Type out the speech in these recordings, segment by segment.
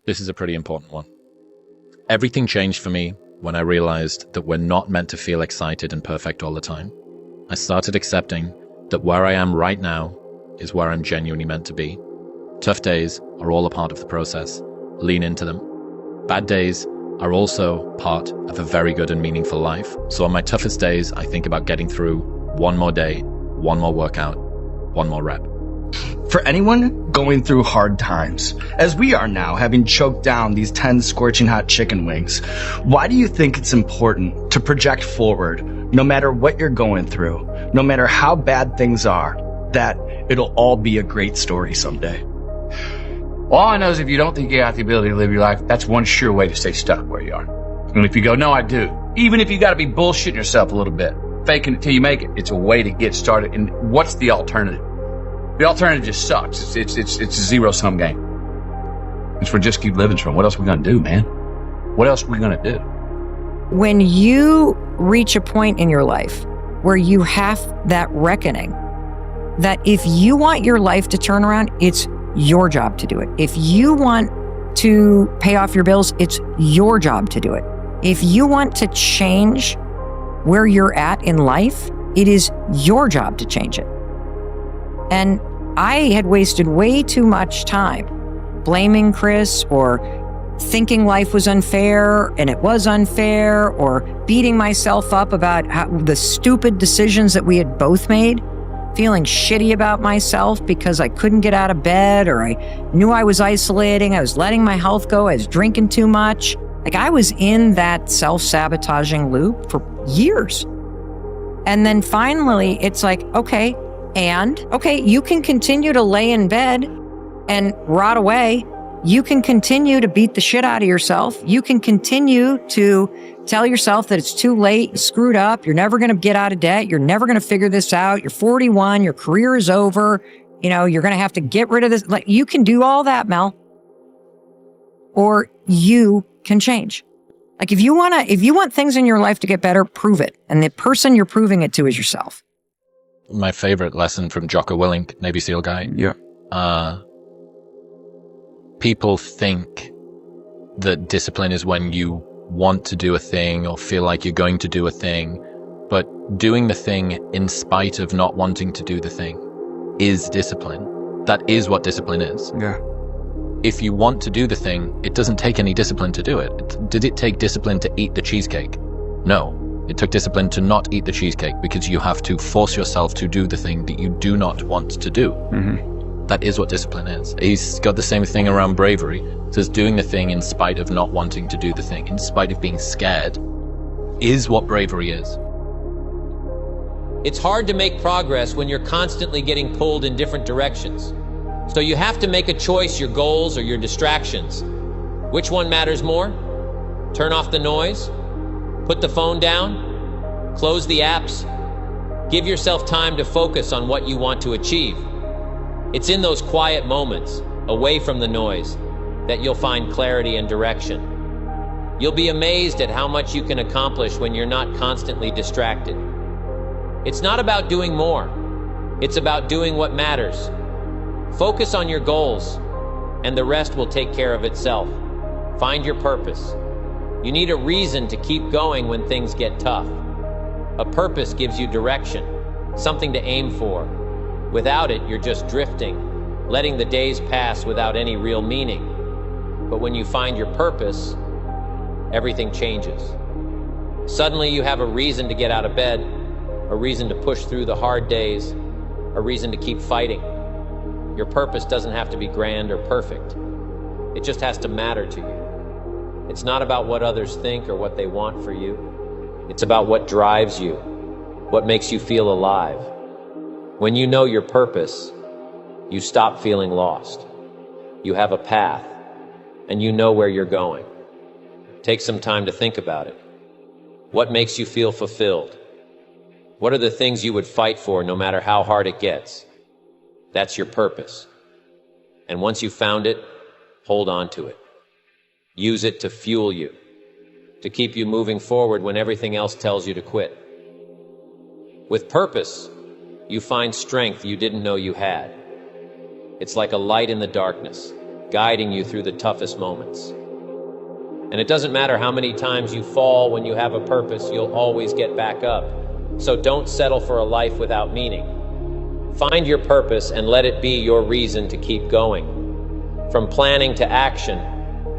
This is a pretty important one. Everything changed for me when I realized that we're not meant to feel excited and perfect all the time. I started accepting that where I am right now is where I'm genuinely meant to be. Tough days are all a part of the process. Lean into them. Bad days are also part of a very good and meaningful life. So on my toughest days, I think about getting through one more day, one more workout, one more rep. For anyone going through hard times, as we are now, having choked down these 10 scorching hot chicken wings, why do you think it's important to project forward, no matter what you're going through, no matter how bad things are, that it'll all be a great story someday? All I know is if you don't think you got the ability to live your life, that's one sure way to stay stuck where you are. And if you go, no, I do, even if you got to be bullshitting yourself a little bit, faking it till you make it, it's a way to get started. And what's the alternative? The alternative just sucks. It's a zero-sum game. It's for just keep living from. What else are we going to do, man? What else are we going to do? When you reach a point in your life where you have that reckoning that if you want your life to turn around, it's your job to do it. If you want to pay off your bills, it's your job to do it. If you want to change where you're at in life, it is your job to change it. And I had wasted way too much time blaming Chris or thinking life was unfair and it was unfair, or beating myself up about the stupid decisions that we had both made, feeling shitty about myself because I couldn't get out of bed, or I knew I was isolating, I was letting my health go, I was drinking too much. Like, I was in that self-sabotaging loop for years. And then finally it's like, okay, you can continue to lay in bed and rot away. You can continue to beat the shit out of yourself. You can continue to tell yourself that it's too late, you screwed up, you're never going to get out of debt, you're never going to figure this out, you're 41, your career is over, you're going to have to get rid of this. Like, you can do all that, Mel. Or you can change. Like, if you want things in your life to get better, prove it. And the person you're proving it to is yourself. My favorite lesson from Jocko Willink, Navy SEAL guy. Yeah. People think that discipline is when you want to do a thing or feel like you're going to do a thing, but doing the thing in spite of not wanting to do the thing is discipline. That is what discipline is. Yeah. If you want to do the thing, it doesn't take any discipline to do it. Did it take discipline to eat the cheesecake? No. It took discipline to not eat the cheesecake, because you have to force yourself to do the thing that you do not want to do. Mm-hmm. That is what discipline is. He's got the same thing around bravery. It says doing the thing in spite of not wanting to do the thing, in spite of being scared, is what bravery is. It's hard to make progress when you're constantly getting pulled in different directions. So you have to make a choice, your goals or your distractions. Which one matters more? Turn off the noise? Put the phone down? Close the apps? Give yourself time to focus on what you want to achieve. It's in those quiet moments, away from the noise, that you'll find clarity and direction. You'll be amazed at how much you can accomplish when you're not constantly distracted. It's not about doing more. It's about doing what matters. Focus on your goals, and the rest will take care of itself. Find your purpose. You need a reason to keep going when things get tough. A purpose gives you direction, something to aim for. Without it, you're just drifting, letting the days pass without any real meaning. But when you find your purpose, everything changes. Suddenly you have a reason to get out of bed, a reason to push through the hard days, a reason to keep fighting. Your purpose doesn't have to be grand or perfect. It just has to matter to you. It's not about what others think or what they want for you. It's about what drives you, what makes you feel alive. When you know your purpose, you stop feeling lost. You have a path, and you know where you're going. Take some time to think about it. What makes you feel fulfilled? What are the things you would fight for no matter how hard it gets? That's your purpose. And once you've found it, hold on to it. Use it to fuel you, to keep you moving forward when everything else tells you to quit. With purpose, you find strength you didn't know you had. It's like a light in the darkness, guiding you through the toughest moments. And it doesn't matter how many times you fall when you have a purpose, you'll always get back up. So don't settle for a life without meaning. Find your purpose and let it be your reason to keep going. From planning to action,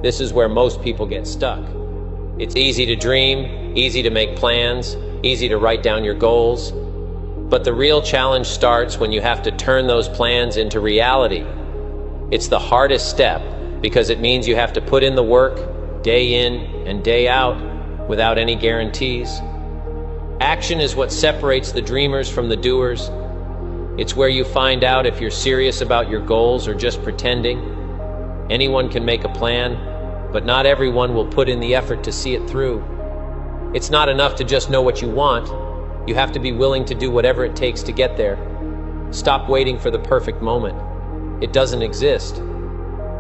this is where most people get stuck. It's easy to dream, easy to make plans, easy to write down your goals. But the real challenge starts when you have to turn those plans into reality. It's the hardest step because it means you have to put in the work, day in and day out, without any guarantees. Action is what separates the dreamers from the doers. It's where you find out if you're serious about your goals or just pretending. Anyone can make a plan, but not everyone will put in the effort to see it through. It's not enough to just know what you want. You have to be willing to do whatever it takes to get there. Stop waiting for the perfect moment. It doesn't exist.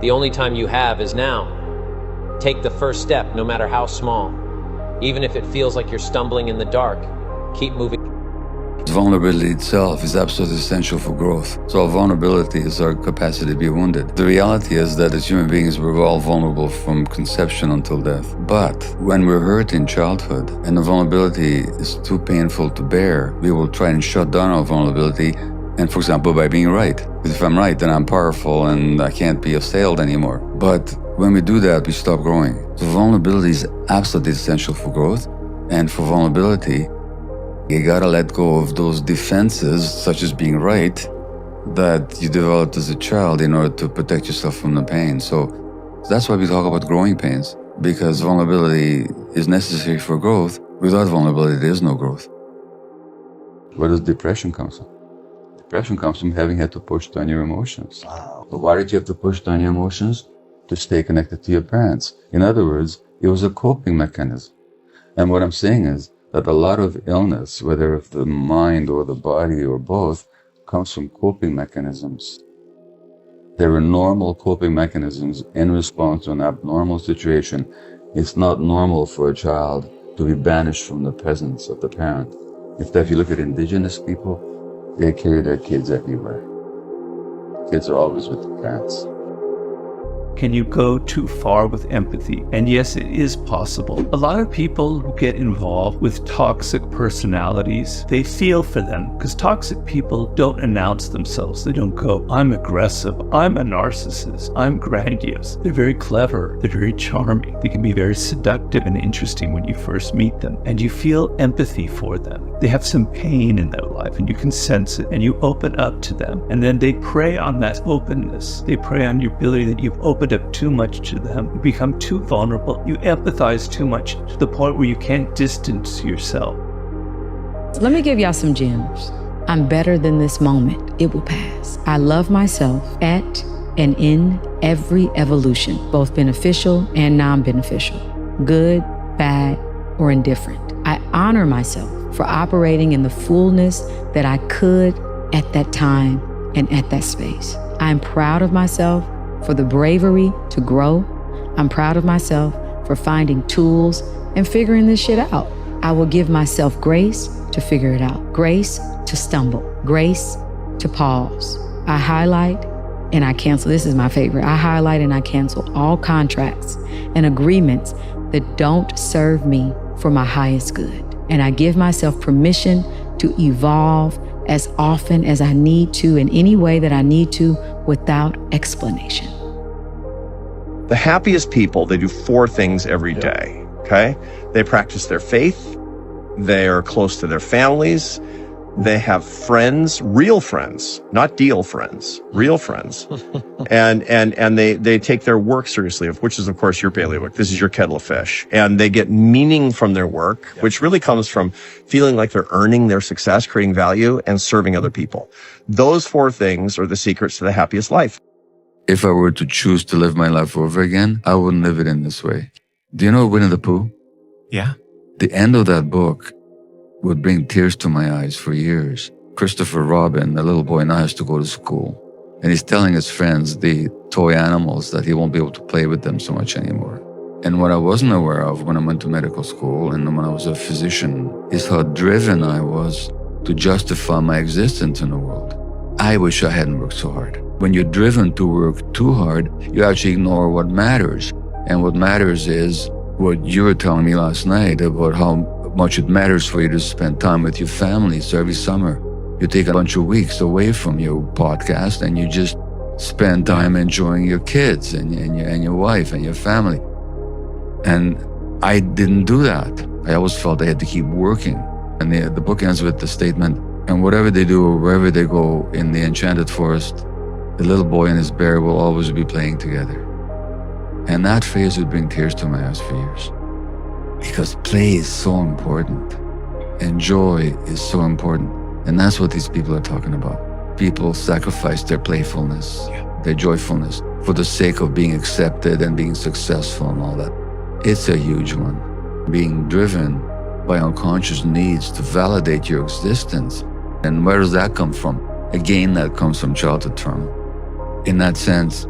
The only time you have is now. Take the first step, no matter how small. Even if it feels like you're stumbling in the dark, keep moving. Vulnerability itself is absolutely essential for growth. So our vulnerability is our capacity to be wounded. The reality is that as human beings, we're all vulnerable from conception until death. But when we're hurt in childhood and the vulnerability is too painful to bear, we will try and shut down our vulnerability. And for example, by being right. Because if I'm right, then I'm powerful and I can't be assailed anymore. But when we do that, we stop growing. So vulnerability is absolutely essential for growth. And for vulnerability, you gotta let go of those defenses, such as being right, that you developed as a child in order to protect yourself from the pain. So that's why we talk about growing pains, because vulnerability is necessary for growth. Without vulnerability, there is no growth. Where does depression come from? Depression comes from having had to push down your emotions. Wow. But why did you have to push down your emotions? To stay connected to your parents. In other words, it was a coping mechanism. And what I'm saying is that a lot of illness, whether of the mind or the body or both, comes from coping mechanisms. There are normal coping mechanisms in response to an abnormal situation. It's not normal for a child to be banished from the presence of the parent. If you look at indigenous people, they carry their kids everywhere. Kids are always with the parents. Can you go too far with empathy? And yes, it is possible. A lot of people who get involved with toxic personalities, they feel for them because toxic people don't announce themselves. They don't go, I'm aggressive, I'm a narcissist, I'm grandiose. They're very clever, they're very charming. They can be very seductive and interesting when you first meet them. And you feel empathy for them. They have some pain in their life and you can sense it and you open up to them. And then they prey on that openness. They prey on your ability that you've opened up too much to them. You become too vulnerable. You empathize too much to the point where you can't distance yourself. Let me give y'all some gems. I'm better than this moment. It will pass. I love myself at and in every evolution, both beneficial and non-beneficial, good, bad, or indifferent. I honor myself for operating in the fullness that I could at that time and at that space. I'm proud of myself for the bravery to grow. I'm proud of myself for finding tools and figuring this shit out. I will give myself grace to figure it out, grace to stumble, grace to pause. I highlight and I cancel. This is my favorite. I highlight and I cancel all contracts and agreements that don't serve me for my highest good. And I give myself permission to evolve as often as I need to, in any way that I need to, without explanation. The happiest people, they do 4 things every day, okay? They practice their faith, they are close to their families, they have friends, real friends, not deal friends, real friends. and they take their work seriously, which is of course your bailiwick. This is your kettle of fish. And they get meaning from their work, which really comes from feeling like they're earning their success, creating value, and serving other people. Those 4 things are the secrets to the happiest life. If I were to choose to live my life over again, I wouldn't live it in this way. Do you know Winnie the Pooh? Yeah. The end of that book would bring tears to my eyes for years. Christopher Robin, a little boy, now has to go to school. And he's telling his friends, the toy animals, that he won't be able to play with them so much anymore. And what I wasn't aware of when I went to medical school and when I was a physician is how driven I was to justify my existence in the world. I wish I hadn't worked so hard. When you're driven to work too hard, you actually ignore what matters. And what matters is what you were telling me last night about how much it matters for you to spend time with your family. So every summer, you take a bunch of weeks away from your podcast and you just spend time enjoying your kids and your wife and your family. And I didn't do that. I always felt I had to keep working. And the book ends with the statement, and whatever they do or wherever they go in the enchanted forest, the little boy and his bear will always be playing together. And that phrase would bring tears to my eyes for years. Because play is so important. And joy is so important. And that's what these people are talking about. People sacrifice their playfulness, their joyfulness, for the sake of being accepted and being successful and all that. It's a huge one. Being driven by unconscious needs to validate your existence. And where does that come from? Again, that comes from childhood trauma. In that sense,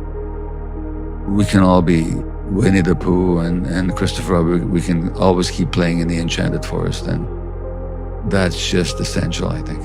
we can all be Winnie the Pooh and Christopher Robin. We can always keep playing in the enchanted forest. And that's just essential, I think.